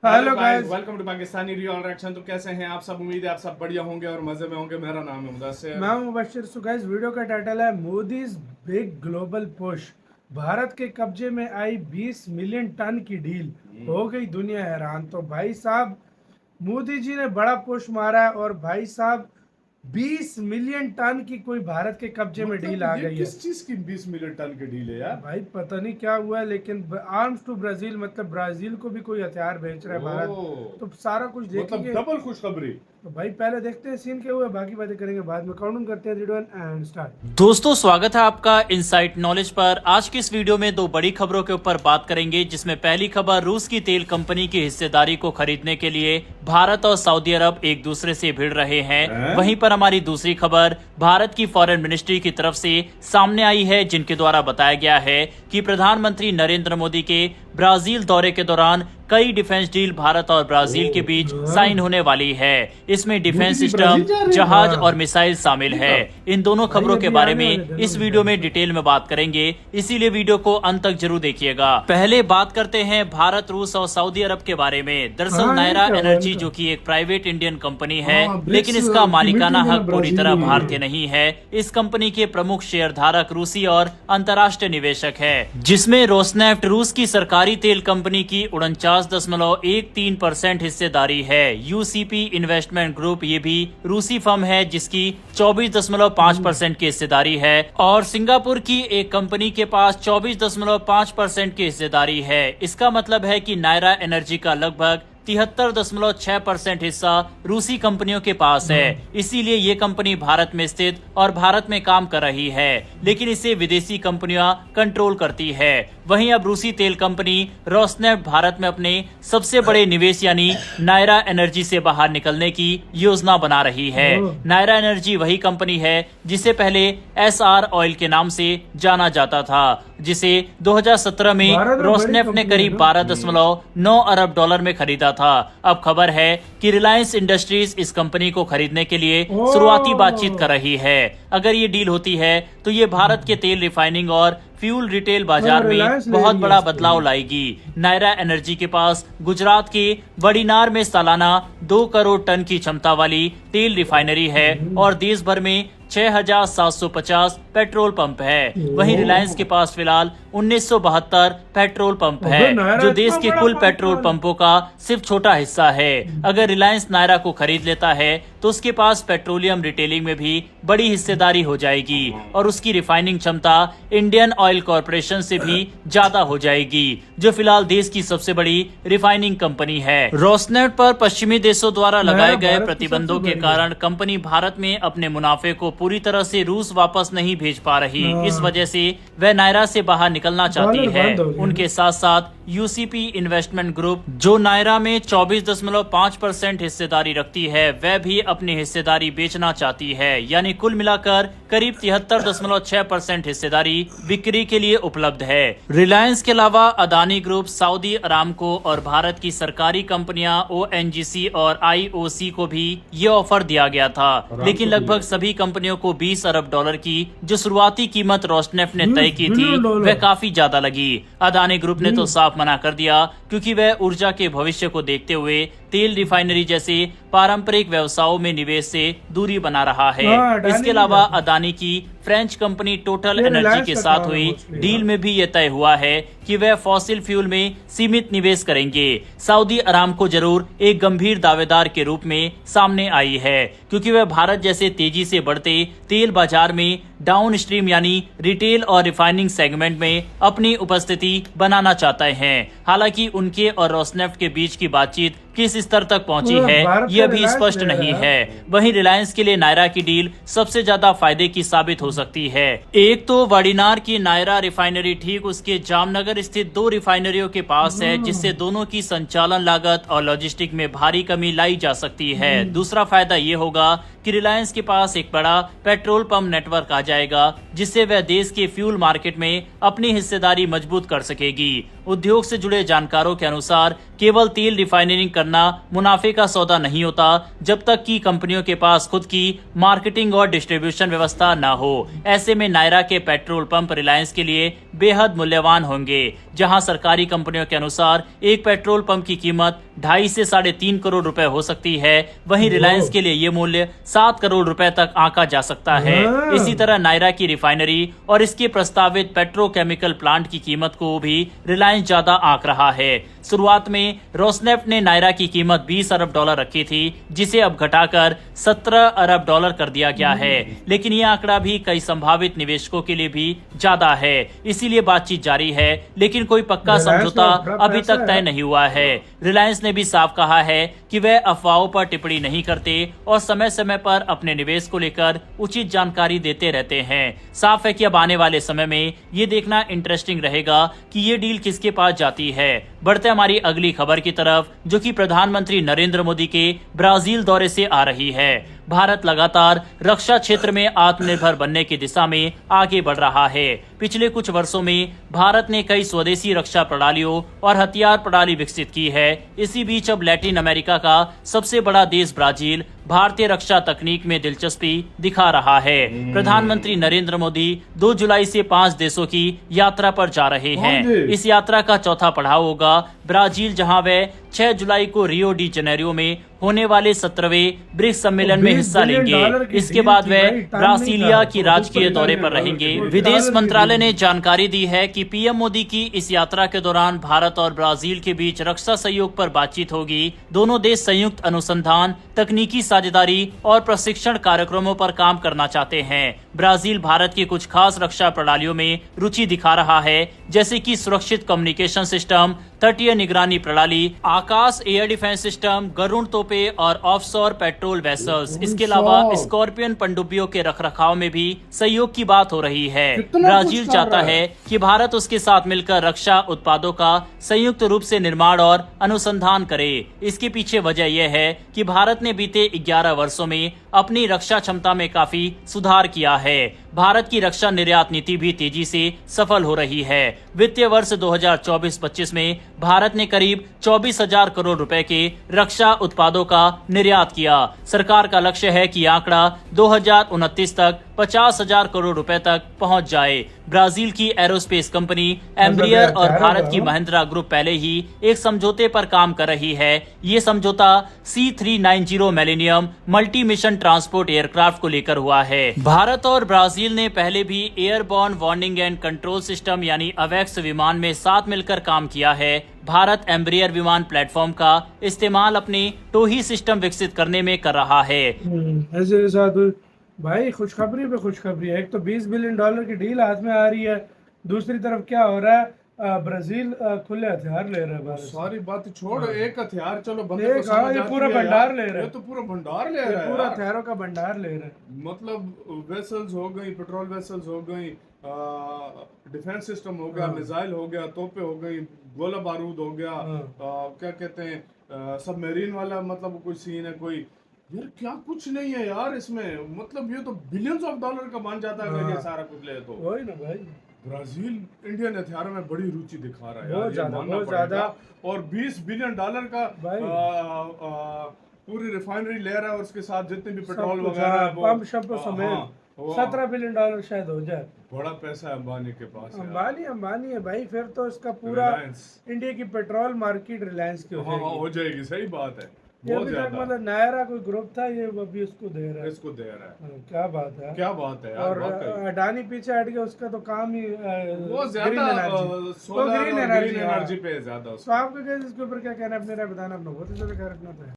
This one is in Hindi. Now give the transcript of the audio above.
Hello guys, welcome to Pakistani real reaction. तो कैसे हैं आप सब? उम्मीद है आप सब बढ़िया होंगे और मजे में होंगे। मेरा नाम है मुदस्सिर। मैं हूं मुबशिर। सो गाइस, वीडियो का टाइटल है Modi's big global push. Bharat के कब्जे में आई 20 मिलियन टन की डील, हो गई दुनिया हैरान। तो भाई साहब, मोदी जी ने बड़ा पुश मारा है और भाई साहब 20 मिलियन टन की कोई भारत के कब्जे में डील आ गई है। किस चीज की 20 मिलियन टन की डील है यार? भाई पता नहीं क्या हुआ है, लेकिन आर्म्स टू ब्राजील, मतलब ब्राजील को भी कोई हथियार बेच रहा है भारत। तो सारा कुछ देखेंगे, मतलब डबल खुशखबरी। तो भाई पहले देखते हैं सीन क्या हुआ है, बाकी बातें करेंगे बाद में। काउंटिंग करते हैं, 3, 2, 1 एंड स्टार्ट। दोस्तों, स्वागत है आपका इनसाइट नॉलेज पर। आज की इस वीडियो में दो बड़ी खबरों के ऊपर बात करेंगे, जिसमें पहली खबर रूस की तेल कंपनी की हिस्सेदारी को खरीदने के लिए भारत और सऊदी अरब एक दूसरे से भिड़ रहे हैं। वहीं पर हमारी दूसरी खबर भारत की फॉरेन मिनिस्ट्री की तरफ से सामने आई है, जिनके द्वारा बताया गया है कि प्रधानमंत्री नरेंद्र मोदी के ब्राजील दौरे के दौरान कई डिफेंस डील भारत और ब्राजील के बीच साइन होने वाली है। इसमें डिफेंस सिस्टम, जहाज और मिसाइल शामिल है। इन दोनों खबरों के बारे में इस वीडियो में डिटेल में बात करेंगे, इसीलिए वीडियो को अंत तक जरूर देखिएगा। पहले बात करते हैं भारत, रूस और सऊदी अरब के बारे में। दरअसल नायरा एनर्जी, जो कि एक प्राइवेट इंडियन कंपनी है, लेकिन इसका मालिकाना हक पूरी तरह भारतीय नहीं है। इस कंपनी के प्रमुख शेयरधारक रूसी और अंतर्राष्ट्रीय निवेशक है, जिसमें रोसनेफ्ट, रूस की सरकारी तेल कंपनी की 49.13% हिस्सेदारी है। यूसीपी इन्वेस्टमेंट ग्रुप, ये भी रूसी फर्म है, जिसकी 24.5% की हिस्सेदारी है। और सिंगापुर की एक कंपनी के पास 24.5% की हिस्सेदारी है। इसका मतलब है कि नायरा एनर्जी का लगभग 73.6% हिस्सा रूसी कंपनियों के पास है। इसीलिए ये कंपनी भारत में स्थित और भारत में काम कर रही है, लेकिन इसे विदेशी कंपनियां कंट्रोल करती है। वहीं अब रूसी तेल कंपनी रोसनेफ्ट भारत में अपने सबसे बड़े निवेश यानी नायरा एनर्जी से बाहर निकलने की योजना बना रही है। नायरा एनर्जी वही कंपनी है जिसे पहले एसआर ऑयल के नाम से जाना जाता था, जिसे 2017 में रोसनेफ्ट ने करीब 12.9 अरब डॉलर में खरीदा था। अब खबर है कि रिलायंस इंडस्ट्रीज इस कंपनी को खरीदने के लिए शुरुआती बातचीत कर रही है। अगर ये डील होती है तो ये भारत के तेल रिफाइनिंग और फ्यूल रिटेल बाजार में बहुत बड़ा बदलाव लाएगी। नायरा एनर्जी के पास गुजरात के वड़ीनार में सालाना 2 करोड़ टन की क्षमता वाली तेल रिफाइनरी है और देश भर में 6,750 पेट्रोल पंप है। वहीं रिलायंस के पास फिलहाल 1972 पेट्रोल पंप है, जो देश के कुल पेट्रोल पंपों का सिर्फ छोटा हिस्सा है। अगर रिलायंस नायरा को खरीद लेता है तो उसके पास पेट्रोलियम रिटेलिंग में भी बड़ी हिस्सेदारी हो जाएगी और उसकी रिफाइनिंग क्षमता इंडियन ऑयल कॉर्पोरेशन से भी ज्यादा हो जाएगी, जो फिलहाल देश की सबसे बड़ी रिफाइनिंग कंपनी है। रोसनेफ्ट पर पश्चिमी देशों द्वारा लगाए गए प्रतिबंधों के कारण कंपनी भारत में अपने मुनाफे को पूरी तरह से रूस वापस नहीं भेज पा रही। इस वजह से वह नायरा से बाहर निकलना चाहती है। उनके साथ साथ यूसीपी इन्वेस्टमेंट ग्रुप, जो नायरा में 24.5% हिस्सेदारी रखती है, वह भी अपनी हिस्सेदारी बेचना चाहती है। यानी कुल मिलाकर करीब 73.6% हिस्सेदारी बिक्री के लिए उपलब्ध है। रिलायंस के अलावा अदानी ग्रुप, सऊदी अरामको और भारत की सरकारी कंपनियां ओएनजीसी और आईओसी को भी ये ऑफर दिया गया था, लेकिन लगभग सभी कंपनियों को 20 अरब डॉलर की जो शुरुआती कीमत रोसनेफ्ट ने तय की थी, वह काफी ज्यादा लगी। अदानी ग्रुप ने तो साफ मना कर दिया, क्योंकि वह ऊर्जा के भविष्य को देखते हुए तेल रिफाइनरी जैसे पारंपरिक व्यवसायों में निवेश से दूरी बना रहा है। इसके अलावा अदानी की फ्रेंच कंपनी टोटल एनर्जी के साथ हुई डील में भी यह तय हुआ है कि वह फॉसिल फ्यूल में सीमित निवेश करेंगे। सऊदी अरामको जरूर एक गंभीर दावेदार के रूप में सामने आई है, क्योंकि वह भारत जैसे तेजी से बढ़ते तेल बाजार में डाउन स्ट्रीम यानी रिटेल और रिफाइनिंग सेगमेंट में अपनी उपस्थिति बनाना चाहते हैं। हालांकि उनके और रोसनेफ्ट के बीच की बातचीत किस स्तर तक पहुंची है, यह भी स्पष्ट नहीं है। वहीं रिलायंस के लिए नायरा की डील सबसे ज्यादा फायदे की साबित हो सकती है। एक तो वड़ीनार की नायरा रिफाइनरी ठीक उसके जामनगर स्थित 2 रिफाइनरियों के पास है, जिससे दोनों की संचालन लागत और लॉजिस्टिक में भारी कमी लाई जा सकती है। दूसरा फायदा ये होगा कि रिलायंस के पास एक बड़ा पेट्रोल पंप नेटवर्क आ जाएगा, जिससे वह देश के फ्यूल मार्केट में अपनी हिस्सेदारी मजबूत कर सकेगी। उद्योग से जुड़े जानकारों के अनुसार केवल तेल रिफाइनरिंग करना मुनाफे का सौदा नहीं होता जब तक कि कंपनियों के पास खुद की मार्केटिंग और डिस्ट्रीब्यूशन व्यवस्था न हो। ऐसे में नायरा के पेट्रोल पंप रिलायंस के लिए बेहद मूल्यवान होंगे। जहां सरकारी कंपनियों के अनुसार एक पेट्रोल पंप की कीमत 2.5 से 3.5 करोड़ रुपए हो सकती है, वहीं रिलायंस के लिए ये मूल्य 7 करोड़ रुपए तक आंका जा सकता है। इसी तरह नायरा की रिफाइनरी और इसके प्रस्तावित पेट्रोकेमिकल प्लांट की कीमत को भी रिलायंस ज्यादा आंक रहा है। शुरुआत में रोसनेफ्ट ने नायरा की कीमत 20 अरब डॉलर रखी थी, जिसे अब घटाकर 17 अरब डॉलर कर दिया गया है। लेकिन यह आंकड़ा भी कई संभावित निवेशकों के लिए भी ज्यादा है, इसीलिए बातचीत जारी है, लेकिन कोई पक्का समझौता अभी तक तय नहीं हुआ है। रिलायंस ने भी साफ कहा है कि वह अफवाहों पर टिप्पणी नहीं करते और समय समय पर अपने निवेश को लेकर उचित जानकारी देते रहते हैं। साफ है कि अब आने वाले समय में ये देखना इंटरेस्टिंग रहेगा कि ये डील किसके पास जाती है। बढ़ते हमारी अगली खबर की तरफ, जो कि प्रधानमंत्री नरेंद्र मोदी के ब्राजील दौरे से आ रही है। भारत लगातार रक्षा क्षेत्र में आत्मनिर्भर बनने की दिशा में आगे बढ़ रहा है। पिछले कुछ वर्षों में भारत ने कई स्वदेशी रक्षा प्रणालियों और हथियार प्रणाली विकसित की है। इसी बीच अब लैटिन अमेरिका का सबसे बड़ा देश ब्राजील भारतीय रक्षा तकनीक में दिलचस्पी दिखा रहा है। प्रधानमंत्री नरेंद्र मोदी 2 जुलाई से 5 देशों की यात्रा पर जा रहे हैं। इस यात्रा का चौथा पड़ाव होगा ब्राजील, जहां वे 6 जुलाई को रियो डी जेनेरियो में होने वाले 17वें ब्रिक्स सम्मेलन में हिस्सा लेंगे। इसके बाद वे ब्रासीलिया की राजकीय दौरे पर रहेंगे। विदेश मंत्रालय ने जानकारी दी है कि पीएम मोदी की इस यात्रा के दौरान भारत और ब्राजील के बीच रक्षा सहयोग पर बातचीत होगी। दोनों देश संयुक्त अनुसंधान, तकनीकी साझेदारी और प्रशिक्षण कार्यक्रमों पर काम करना चाहते हैं। ब्राजील भारत की कुछ खास रक्षा प्रणालियों में रुचि दिखा रहा है, जैसे कि सुरक्षित कम्युनिकेशन सिस्टम, तटीय निगरानी प्रणाली, आकाश एयर डिफेंस सिस्टम, गरुण तोपे और ऑफशोर पेट्रोल वेसल्स। इसके अलावा स्कॉर्पियन पनडुब्बियों के रखरखाव में भी सहयोग की बात हो रही है। ब्राजील चाहता है कि भारत उसके साथ मिलकर रक्षा उत्पादों का संयुक्त रूप से निर्माण और अनुसंधान करे। इसके पीछे वजह यह है कि भारत ने बीते 11 वर्षों में अपनी रक्षा क्षमता में काफी सुधार किया है। भारत की रक्षा निर्यात नीति भी तेजी से सफल हो रही है। वित्तीय वर्ष 2024-25 में भारत ने करीब 24,000 करोड़ रुपए के रक्षा उत्पादों का निर्यात किया। सरकार का लक्ष्य है कि आंकड़ा 2029 तक 50,000 करोड़ रुपए तक पहुंच जाए। ब्राजील की एरोस्पेस कंपनी एम्ब्रियर और भारत की महिंद्रा ग्रुप पहले ही एक समझौते पर काम कर रही है। ये समझौता C390 millennium multi mission transport aircraft को लेकर हुआ है। भारत और ब्राजील ने पहले भी airborne warning and control system यानी अवेक्स विमान में साथ मिलकर काम किया है। भारत एम्ब्रियर विमान प्लेटफॉर्म का इस्तेमाल अपने टोही सिस्टम विकसित करने में कर रहा है। ऐसे साथ भाई खुशखबरी पे खुशखबरी है। एक तो 20 बिलियन डॉलर की डील हाथ में आ रही है, दूसरी तरफ क्या हो रहा है, ब्राजील खुले हथियार ले रहा है। भारत सारी बात छोड़, एक हथियार चलो बंदे ये को समझ ये आती पूरा है भंडार यार। ले रहा है, ये तो पूरा भंडार ले रहा है पूरा यार। हथियारों का भंडार ले रहा है। मतलब वेसल्स हो गई, पेट्रोल वेसल्स हो गई, डिफेंस सिस्टम हो गया, मिसाइल हो गया, तोपे हो गई, गोला बारूद हो गया, क्या कहते हैं सबमरीन वाला मतलब कोई सीन है कोई, यार क्या कुछ नहीं है यार इसमें। मतलब ये तो बिलियंस ऑफ डॉलर का मान जाता है अगर ये सारा कुछ ले तो। वही ना भाई, ब्राजील इंडियन हथियारों में बड़ी रुचि दिखा रहा है यार, बहुत ये ज्यादा, मानना बहुत पड़ेगा। ज्यादा। और 20 बिलियन डॉलर का भाई। पूरी रिफाइनरी ले रहा है और उसके साथ जितने भी पेट्रोल सब कुछ, वगैरह है वो पंप शंप समेत 17 बिलियन डॉलर शायद हो जाए। बड़ा पैसा है अंबानी के पास यार। अंबानी है भाई, फिर तो इसका पूरा रिलायंस। इंडिया की पेट्रोल मार्केट रिलायंस की हो हाँ जाएगी। हो जाएगी, सही बात है। ये बहुत अभी तक ज्यादा मतलब नायरा कोई ग्रुप था, ये अभी उसको दे रहा है। इसको दे रहा है। क्या बात है, क्या बात है यार, और वाकई। अडानी पीछे हट गया, उसका तो काम ही वो ग्रीन ज्यादा एनर्जी, सोलर और ग्रीन एनर्जी एनर्जी पे ज्यादा तो आपका क्या इसके ऊपर क्या कहना है, अपने राय बताना। अपना बहुत ही ज्यादा ख्याल रखना था।